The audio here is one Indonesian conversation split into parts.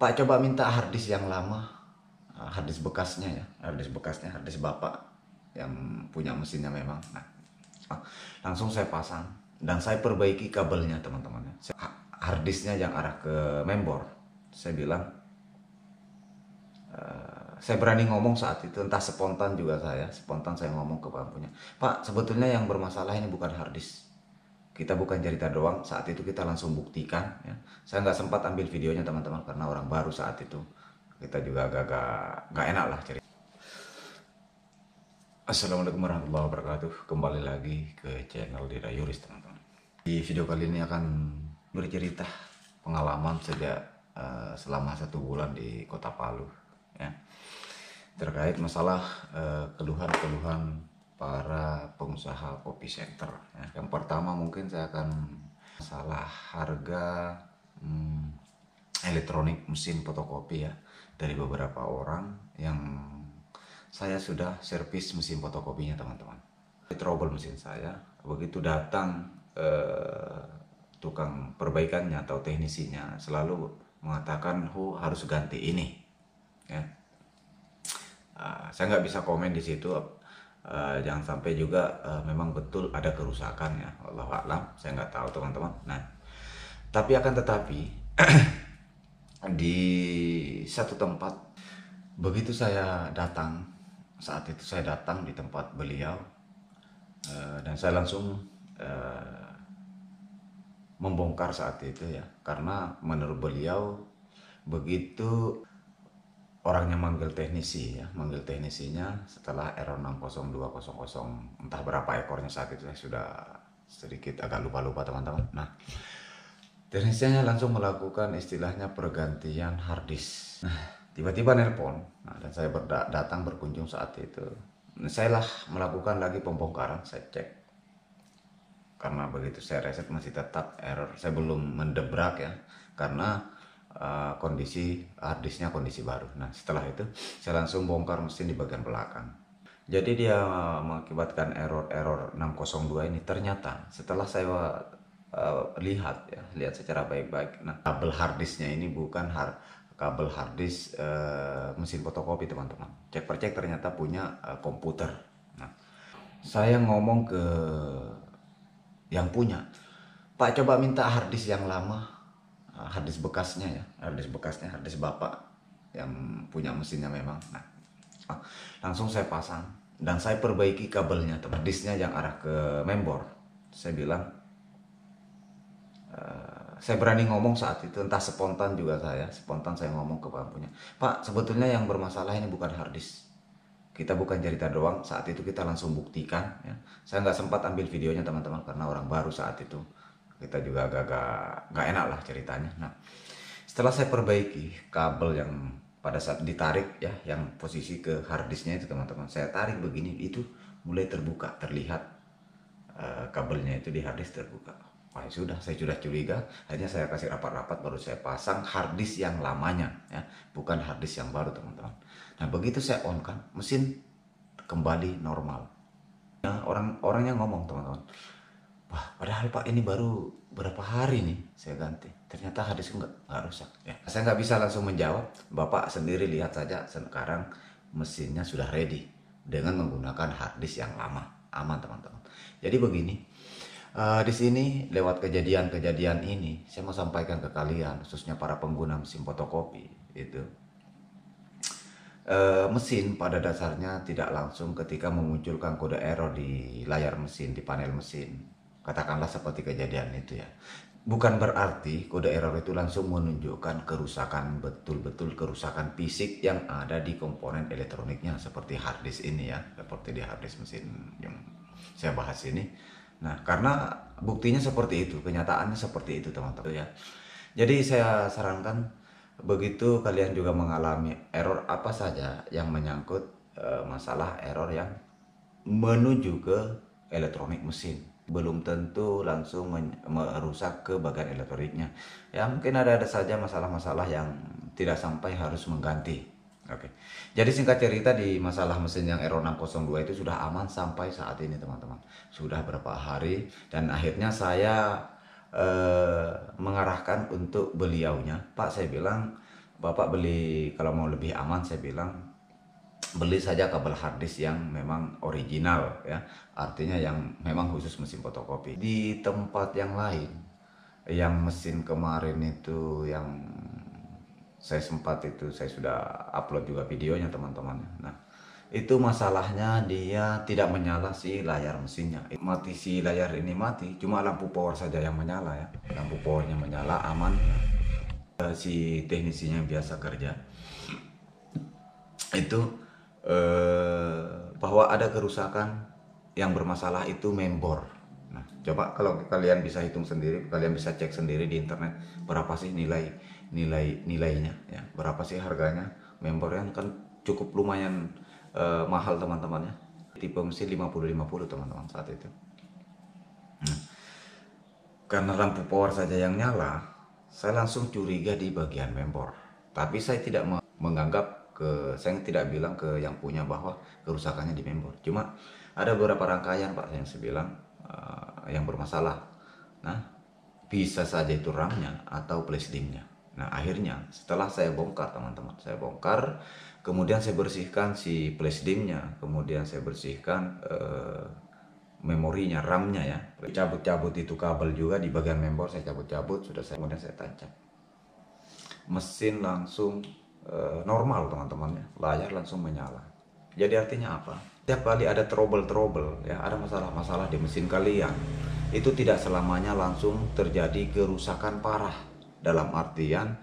Pak coba minta harddisk yang lama, harddisk bekasnya ya, harddisk bapak yang punya mesinnya memang. Nah, langsung saya pasang dan saya perbaiki kabelnya teman-teman. Harddisknya yang arah ke mainboard, saya bilang, saya berani ngomong saat itu, entah spontan juga spontan saya ngomong ke pempunya, Pak sebetulnya yang bermasalah ini bukan harddisk, kita bukan cerita doang, saat itu kita langsung buktikan ya. Saya nggak sempat ambil videonya teman-teman karena orang baru saat itu, kita juga agak nggak enak lah cerita. Assalamualaikum warahmatullahi wabarakatuh, kembali lagi ke channel Dira Yuris teman-teman. Di video kali ini akan bercerita pengalaman sejak selama 1 bulan di Kota Palu ya, terkait masalah keluhan-keluhan para pengusaha kopi center ya. Yang pertama mungkin saya akan masalah harga elektronik mesin fotokopi ya, dari beberapa orang yang saya sudah servis mesin fotokopinya teman-teman. Trouble mesin saya, begitu datang tukang perbaikannya atau teknisinya selalu mengatakan harus ganti ini ya. Saya nggak bisa komen di situ, jangan sampai juga memang betul ada kerusakan ya, Allahu a'lam, saya nggak tahu teman-teman. Nah, tapi akan tetapi di satu tempat, begitu saya datang, saat itu saya datang di tempat beliau dan saya langsung membongkar saat itu ya, karena menurut beliau begitu orangnya manggil teknisinya setelah error 60200, entah berapa ekornya saat itu, saya sudah sedikit agak lupa teman-teman. Nah, teknisinya langsung melakukan istilahnya pergantian harddisk. Nah, tiba-tiba nelpon, dan saya datang berkunjung saat itu. Saya lah melakukan lagi pembongkaran, saya cek, karena begitu saya reset masih tetap error, saya belum mendebrak ya, karena kondisi harddisknya kondisi baru. Nah, setelah itu saya langsung bongkar mesin di bagian belakang. Jadi dia mengakibatkan error 602 ini. Ternyata setelah saya lihat secara baik-baik, nah kabel harddisknya ini bukan kabel harddisk mesin fotokopi teman-teman. Cek percek ternyata punya komputer. Nah, saya ngomong ke yang punya, Pak coba minta harddisk yang lama, harddisk bekasnya ya, harddisk bapak yang punya mesinnya memang. Nah, langsung saya pasang dan saya perbaiki kabelnya teman, disknya yang arah ke mainboard. Saya bilang, saya berani ngomong saat itu, entah spontan juga spontan saya ngomong ke pempunya, Pak sebetulnya yang bermasalah ini bukan harddisk, kita bukan cerita doang, saat itu kita langsung buktikan ya. Saya nggak sempat ambil videonya teman-teman karena orang baru saat itu, kita juga agak nggak enak lah ceritanya. Nah, setelah saya perbaiki kabel yang pada saat ditarik ya, yang posisi ke harddisknya itu teman-teman, saya tarik begini, itu mulai terbuka, terlihat kabelnya itu di harddisk terbuka. Wah, sudah, saya sudah curiga, hanya saya kasih rapat-rapat, baru saya pasang harddisk yang lamanya ya, bukan harddisk yang baru teman-teman. Nah, begitu saya on kan, mesin kembali normal. Nah, orangnya ngomong teman-teman, wah padahal Pak ini baru berapa hari nih saya ganti, ternyata harddisk nggak rusak ya. Saya nggak bisa langsung menjawab, Bapak sendiri lihat saja sekarang mesinnya sudah ready dengan menggunakan harddisk yang lama, aman teman-teman. Jadi begini, di sini lewat kejadian-kejadian ini saya mau sampaikan ke kalian, khususnya para pengguna mesin fotokopi itu, mesin pada dasarnya tidak langsung ketika memunculkan kode error di layar mesin, di panel mesin, katakanlah seperti kejadian itu ya, bukan berarti kode error itu langsung menunjukkan kerusakan, betul-betul kerusakan fisik yang ada di komponen elektroniknya, seperti harddisk ini ya, seperti di harddisk mesin yang saya bahas ini. Nah, karena buktinya seperti itu, kenyataannya seperti itu teman-teman ya. Jadi saya sarankan, begitu kalian juga mengalami error apa saja yang menyangkut masalah error yang menuju ke elektronik mesin, belum tentu langsung merusak ke bagian elektroniknya ya, mungkin ada saja masalah-masalah yang tidak sampai harus mengganti. Oke, jadi singkat cerita, di masalah mesin yang error 602 itu sudah aman sampai saat ini teman-teman, sudah berapa hari, dan akhirnya saya mengarahkan untuk beliaunya, Pak saya bilang Bapak beli, kalau mau lebih aman saya bilang beli saja kabel harddisk yang memang original ya, artinya yang memang khusus mesin fotokopi. Di tempat yang lain, yang mesin kemarin itu yang saya sempat itu saya sudah upload juga videonya teman-teman. Nah, itu masalahnya dia tidak menyala si layar mesinnya. Mati si layar ini mati, cuma lampu power saja yang menyala ya. Lampu powernya menyala aman. Si teknisinya yang biasa kerja itu bahwa ada kerusakan yang bermasalah itu mainboard. Nah, coba kalau kalian bisa hitung sendiri, kalian bisa cek sendiri di internet berapa sih nilainya ya, berapa sih harganya mainboard yang kan cukup lumayan mahal teman-teman ya. Tipe mesin 50-50 teman-teman saat itu. Nah, karena lampu power saja yang nyala, saya langsung curiga di bagian mainboard. Tapi saya tidak menganggap saya tidak bilang ke yang punya bahwa kerusakannya di mainboard. Cuma ada beberapa rangkaian Pak yang saya bilang yang bermasalah. Nah, bisa saja itu RAM-nya atau flash disk-nya. Nah, akhirnya setelah saya bongkar teman-teman, saya bongkar, kemudian saya bersihkan si flash disk-nya, kemudian saya bersihkan memorinya, RAM-nya ya. Cabut-cabut itu kabel juga di bagian mainboard, saya cabut-cabut, kemudian saya tancap. Mesin langsung normal teman-teman ya, layar langsung menyala. Jadi artinya apa? Setiap kali ada trouble ya, ada masalah-masalah di mesin kalian, itu tidak selamanya langsung terjadi kerusakan parah, dalam artian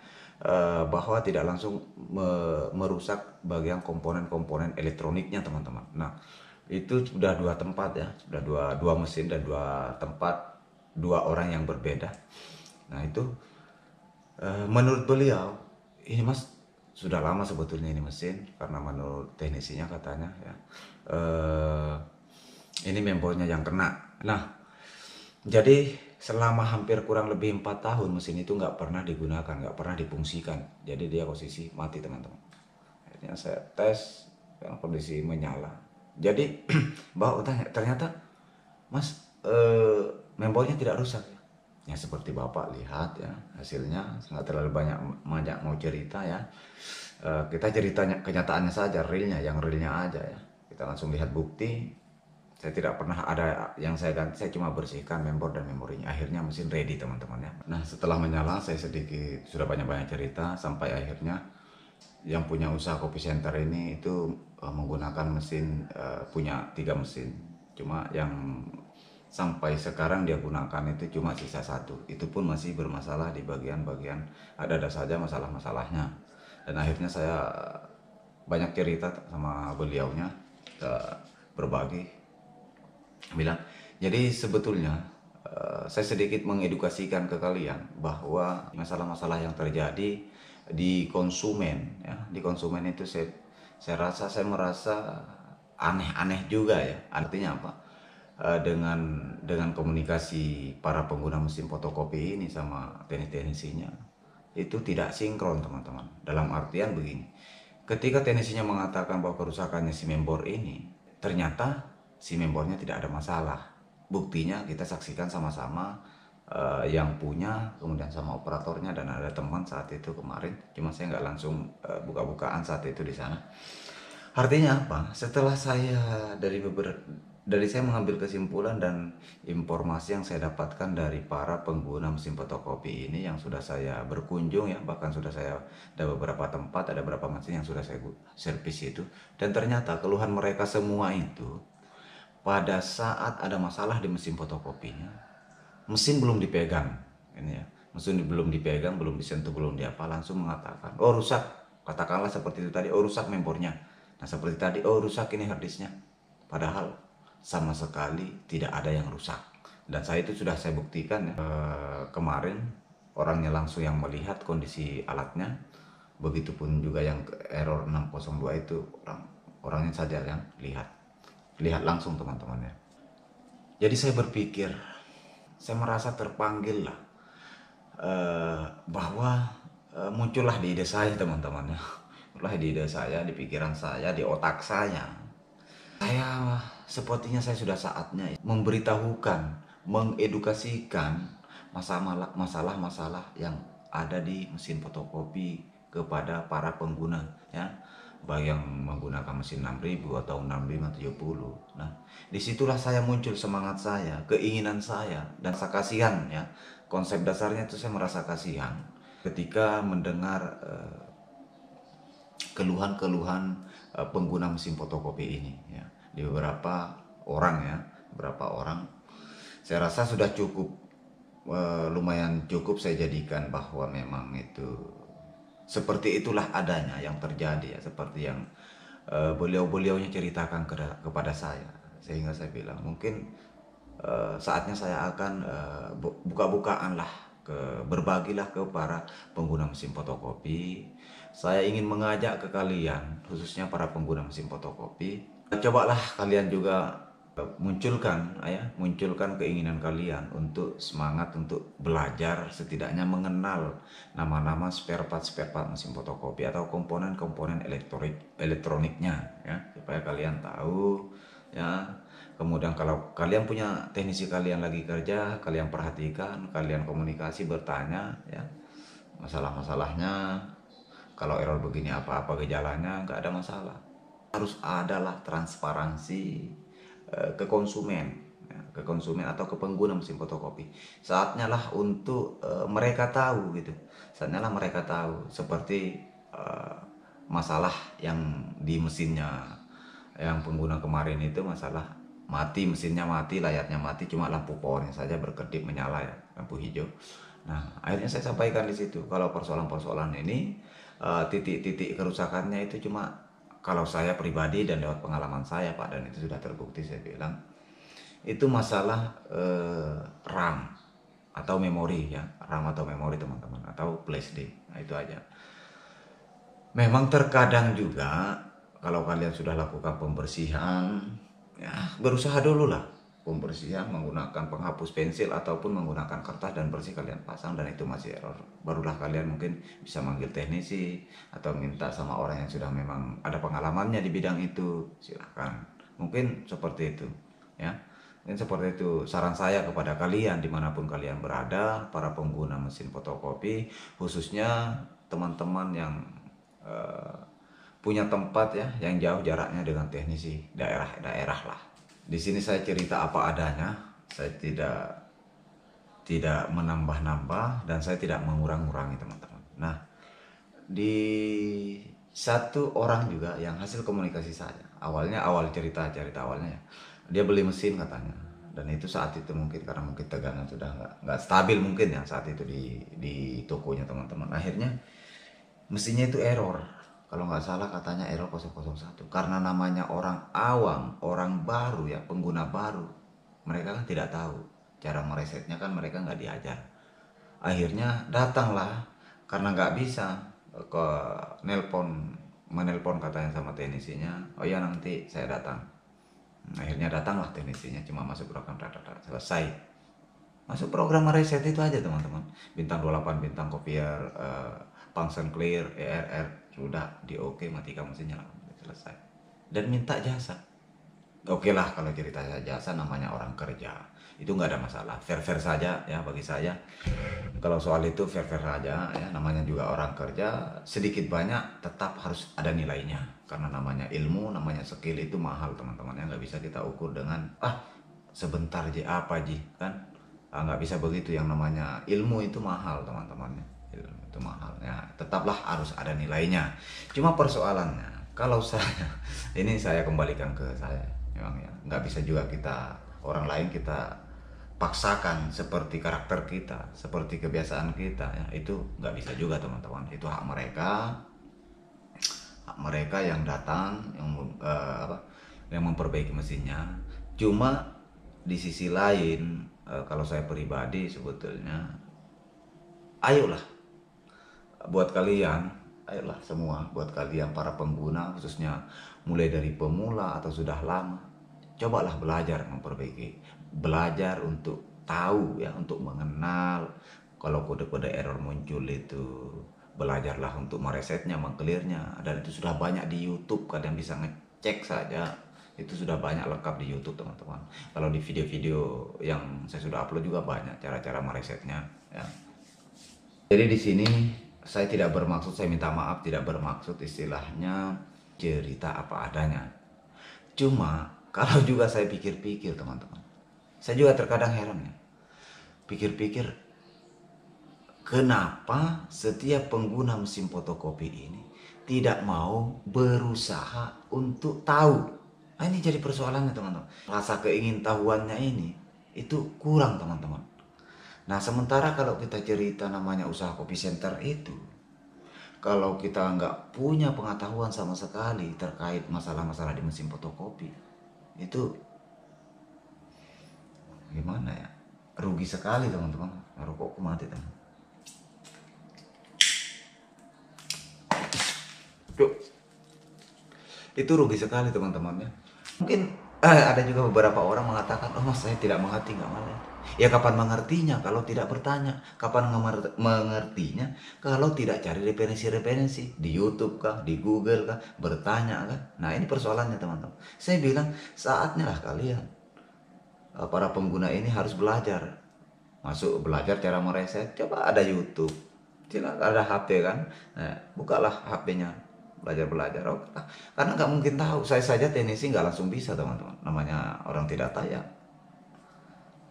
bahwa tidak langsung merusak bagian komponen-komponen elektroniknya teman-teman. Nah, itu sudah dua tempat ya, sudah dua mesin dan dua tempat, dua orang yang berbeda. Nah, itu menurut beliau ini Mas sudah lama sebetulnya ini mesin, karena menurut teknisinya katanya ya ini mainboardnya yang kena. Nah, jadi selama hampir kurang lebih 4 tahun mesin itu nggak pernah digunakan, nggak pernah difungsikan. Jadi dia posisi mati teman-teman. Akhirnya saya tes yang kondisi menyala. Jadi Mbak tanya, ternyata Mas mainboardnya tidak rusak ya. Ya seperti Bapak lihat ya, hasilnya nggak terlalu banyak mau cerita ya. Kita ceritanya kenyataannya saja, yang realnya aja ya. Kita langsung lihat bukti. Saya tidak pernah ada yang saya ganti, saya cuma bersihkan mainboard dan memorinya. Akhirnya mesin ready teman-teman ya. Nah, setelah menyala saya sedikit sudah banyak cerita sampai akhirnya yang punya usaha kopi center ini itu menggunakan mesin, punya 3 mesin. Cuma yang sampai sekarang dia gunakan itu cuma sisa 1. Itu pun masih bermasalah di bagian-bagian, ada saja masalah-masalahnya. Dan akhirnya saya banyak cerita sama beliaunya, berbagi, bilang, jadi sebetulnya saya sedikit mengedukasikan ke kalian bahwa masalah-masalah yang terjadi di konsumen ya, di konsumen itu saya merasa aneh-aneh juga ya. Artinya apa? Dengan komunikasi para pengguna mesin fotokopi ini sama teknisinya itu tidak sinkron teman-teman. Dalam artian begini, ketika teknisinya mengatakan bahwa kerusakannya si mainboard ini, ternyata si mainboardnya tidak ada masalah. Buktinya kita saksikan sama-sama, yang punya, kemudian sama operatornya, dan ada teman saat itu kemarin. Cuma saya nggak langsung buka-bukaan saat itu di sana. Artinya apa? Setelah saya dari saya mengambil kesimpulan dan informasi yang saya dapatkan dari para pengguna mesin fotokopi ini yang sudah saya berkunjung ya, bahkan sudah saya ada beberapa tempat, ada beberapa mesin yang sudah saya servis itu, dan ternyata keluhan mereka semua itu pada saat ada masalah di mesin fotokopinya, mesin belum dipegang, ini ya, mesin belum dipegang, belum disentuh, belum diapa, langsung mengatakan, oh rusak, katakanlah seperti itu tadi, oh rusak mainboardnya. Nah seperti tadi, oh rusak ini harddisknya. Padahal sama sekali tidak ada yang rusak. Dan saya itu sudah saya buktikan ya. Kemarin orangnya langsung yang melihat kondisi alatnya. Begitupun juga yang error 602 itu orangnya saja yang lihat langsung teman-teman ya. Jadi saya berpikir, saya merasa terpanggil lah, bahwa muncullah di ide saya teman-teman ya. Muncullah di ide saya, di pikiran saya, di otak saya. Sepertinya saya sudah saatnya memberitahukan, mengedukasikan masalah-masalah yang ada di mesin fotokopi kepada para pengguna ya, baik yang menggunakan mesin 6000 atau 6570. Nah, disitulah saya muncul semangat saya, keinginan saya, dan rasa kasihan ya. Konsep dasarnya itu saya merasa kasihan ketika mendengar keluhan-keluhan pengguna mesin fotokopi ini ya. Di beberapa orang ya, beberapa orang saya rasa sudah cukup, lumayan cukup saya jadikan bahwa memang itu seperti itulah adanya yang terjadi ya, seperti yang beliau-beliaunya ceritakan kepada saya, sehingga saya bilang mungkin saatnya saya akan buka-bukaan lah, berbagilah ke para pengguna mesin fotokopi. Saya ingin mengajak ke kalian, khususnya para pengguna mesin fotokopi, cobalah kalian juga munculkan keinginan kalian untuk semangat untuk belajar, setidaknya mengenal nama-nama spare part mesin fotokopi atau komponen-komponen elektroniknya ya, supaya kalian tahu ya. Kemudian kalau kalian punya teknisi kalian lagi kerja, kalian perhatikan, kalian komunikasi, bertanya ya masalah-masalahnya. Kalau error begini apa-apa gejalanya, nggak ada masalah. Harus adalah transparansi ke konsumen ya, ke konsumen atau ke pengguna mesin fotokopi. Saatnya lah untuk mereka tahu gitu. Saatnya lah mereka tahu seperti masalah yang di mesinnya yang pengguna kemarin itu, masalah mati, mesinnya mati, layarnya mati, cuma lampu powernya saja berkedip menyala ya, lampu hijau. Nah, akhirnya saya sampaikan di situ kalau persoalan-persoalan ini titik-titik kerusakannya itu cuma, kalau saya pribadi dan lewat pengalaman saya Pak, dan itu sudah terbukti, saya bilang itu masalah RAM atau memori ya, RAM atau memori teman-teman, atau flash disk. Nah, itu aja. Memang terkadang juga kalau kalian sudah lakukan pembersihan ya, berusaha dulu lah pembersihan menggunakan penghapus pensil ataupun menggunakan kertas dan bersih, kalian pasang dan itu masih error, barulah kalian mungkin bisa manggil teknisi atau minta sama orang yang sudah memang ada pengalamannya di bidang itu, silahkan. Mungkin seperti itu ya, mungkin seperti itu saran saya kepada kalian dimanapun kalian berada, para pengguna mesin fotokopi, khususnya teman-teman yang punya tempat ya yang jauh jaraknya dengan teknisi, daerah-daerah lah. Di sini saya cerita apa adanya, saya tidak menambah-nambah dan saya tidak mengurang-ngurangi teman-teman. Nah, di satu orang juga yang hasil komunikasi saya, awal cerita awalnya ya, dia beli mesin katanya, dan itu saat itu mungkin karena mungkin tegangan sudah nggak stabil mungkin ya saat itu di tokonya teman-teman. Akhirnya mesinnya itu error, kalau nggak salah katanya error 001, karena namanya orang awam, orang baru ya, pengguna baru, mereka kan tidak tahu cara meresetnya, kan mereka nggak diajar. Akhirnya datanglah, karena nggak bisa ke menelpon katanya sama teknisinya, oh ya nanti saya datang. Akhirnya datanglah teknisinya, cuma masuk program selesai. Masuk program mereset itu aja teman-teman, bintang 28, bintang copier, function clear, ERR, sudah di oke, matikan mesinnya, selesai. Dan minta jasa. Oke lah, kalau cerita jasa namanya orang kerja, itu nggak ada masalah, fair-fair saja ya bagi saya. Kalau soal itu fair-fair saja ya, namanya juga orang kerja, sedikit banyak tetap harus ada nilainya. Karena namanya ilmu, namanya skill itu mahal teman-teman ya, nggak bisa kita ukur dengan sebentar apa kan, nggak bisa begitu. Yang namanya ilmu itu mahal teman-teman, ilmu itu mahal ya, tetaplah harus ada nilainya. Cuma persoalannya kalau saya kembalikan ke saya, memang ya nggak bisa juga kita orang lain kita paksakan seperti karakter kita, seperti kebiasaan kita ya, itu nggak bisa juga teman-teman. Itu hak mereka yang datang, yang memperbaiki mesinnya. Cuma di sisi lain, kalau saya pribadi sebetulnya, ayolah semua buat kalian para pengguna, khususnya mulai dari pemula atau sudah lama, cobalah belajar memperbaiki, belajar untuk tahu ya, untuk mengenal kalau kode-kode error muncul itu, belajarlah untuk meresetnya, mengclearnya, dan itu sudah banyak di YouTube, kalian bisa ngecek saja, itu sudah banyak lengkap di YouTube teman-teman. Kalau di video-video yang saya sudah upload juga banyak cara-cara meresetnya ya. Jadi di sini saya tidak bermaksud, saya minta maaf, tidak bermaksud istilahnya cerita apa adanya. Cuma kalau juga saya pikir-pikir teman-teman, saya juga terkadang heran ya, pikir-pikir kenapa setiap pengguna mesin fotokopi ini tidak mau berusaha untuk tahu. Nah, ini jadi persoalannya teman-teman. Rasa keingintahuannya ini itu kurang teman-teman. Nah sementara kalau kita cerita namanya usaha kopi center itu, kalau kita nggak punya pengetahuan sama sekali terkait masalah-masalah di mesin fotokopi, itu gimana ya? Rugi sekali teman-teman. Rokokku mati teman. Duh. Itu rugi sekali teman-teman ya. Mungkin ada juga beberapa orang mengatakan, oh mas saya tidak mengerti, nggak malah. Ya kapan mengertinya kalau tidak bertanya? Kapan mengertinya kalau tidak cari referensi-referensi di YouTube kah, di Google kah, bertanya kan? Nah ini persoalannya teman-teman. Saya bilang saatnya lah kalian, para pengguna ini harus belajar. Masuk belajar cara mereset, coba ada YouTube, ada HP kan, nah, bukalah HP-nya, belajar oh, karena nggak mungkin tahu. Saya saja teknisi nggak langsung bisa teman-teman, namanya orang tidak tanya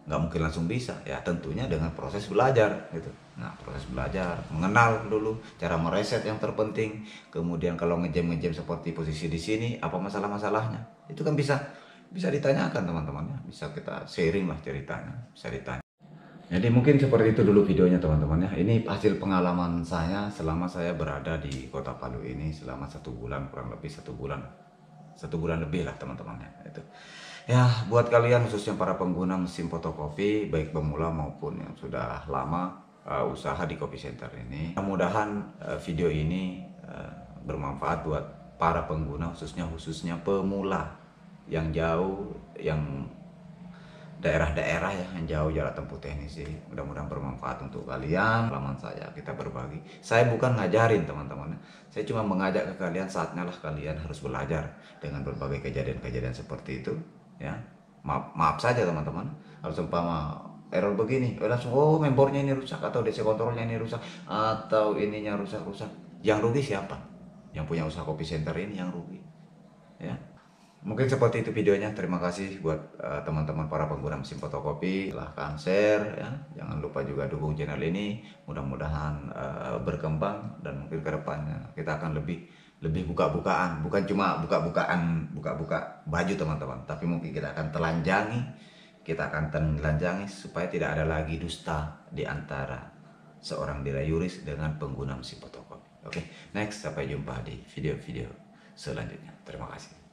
nggak mungkin langsung bisa ya, tentunya dengan proses belajar gitu. Nah proses belajar, mengenal dulu cara mereset yang terpenting, kemudian kalau ngejam seperti posisi di sini apa masalahnya itu kan bisa ditanyakan teman-teman ya, bisa kita sharing lah ceritanya, bisa ditanya. Jadi mungkin seperti itu dulu videonya teman-teman ya. Ini hasil pengalaman saya selama saya berada di Kota Palu ini selama 1 bulan, kurang lebih 1 bulan, 1 bulan lebih lah teman-teman ya. Itu ya buat kalian khususnya para pengguna mesin fotokopi baik pemula maupun yang sudah lama usaha di kopi center ini. Mudah-mudahan video ini bermanfaat buat para pengguna khususnya pemula yang jauh, yang daerah-daerah ya, yang jauh jarak tempuh teknisi. Mudah-mudahan bermanfaat untuk kalian. Pengalaman saya kita berbagi. Saya bukan ngajarin teman-teman, saya cuma mengajak ke kalian, saatnya lah kalian harus belajar dengan berbagai kejadian-kejadian seperti itu ya. Maaf saja teman-teman, harus umpama error begini langsung oh membernya ini rusak atau DC kontrolnya ini rusak atau ininya rusak. Yang rugi siapa? Yang punya usaha kopi center ini yang rugi ya. Mungkin seperti itu videonya. Terima kasih buat teman-teman para pengguna mesin fotokopi. Silahkan share ya. Jangan lupa juga dukung channel ini. Mudah-mudahan berkembang dan mungkin kedepannya kita akan lebih buka-bukaan. Bukan cuma buka baju teman-teman, tapi mungkin kita akan telanjangi supaya tidak ada lagi dusta di antara seorang dirayuris dengan pengguna mesin fotokopi. Oke, next, sampai jumpa di video-video selanjutnya. Terima kasih.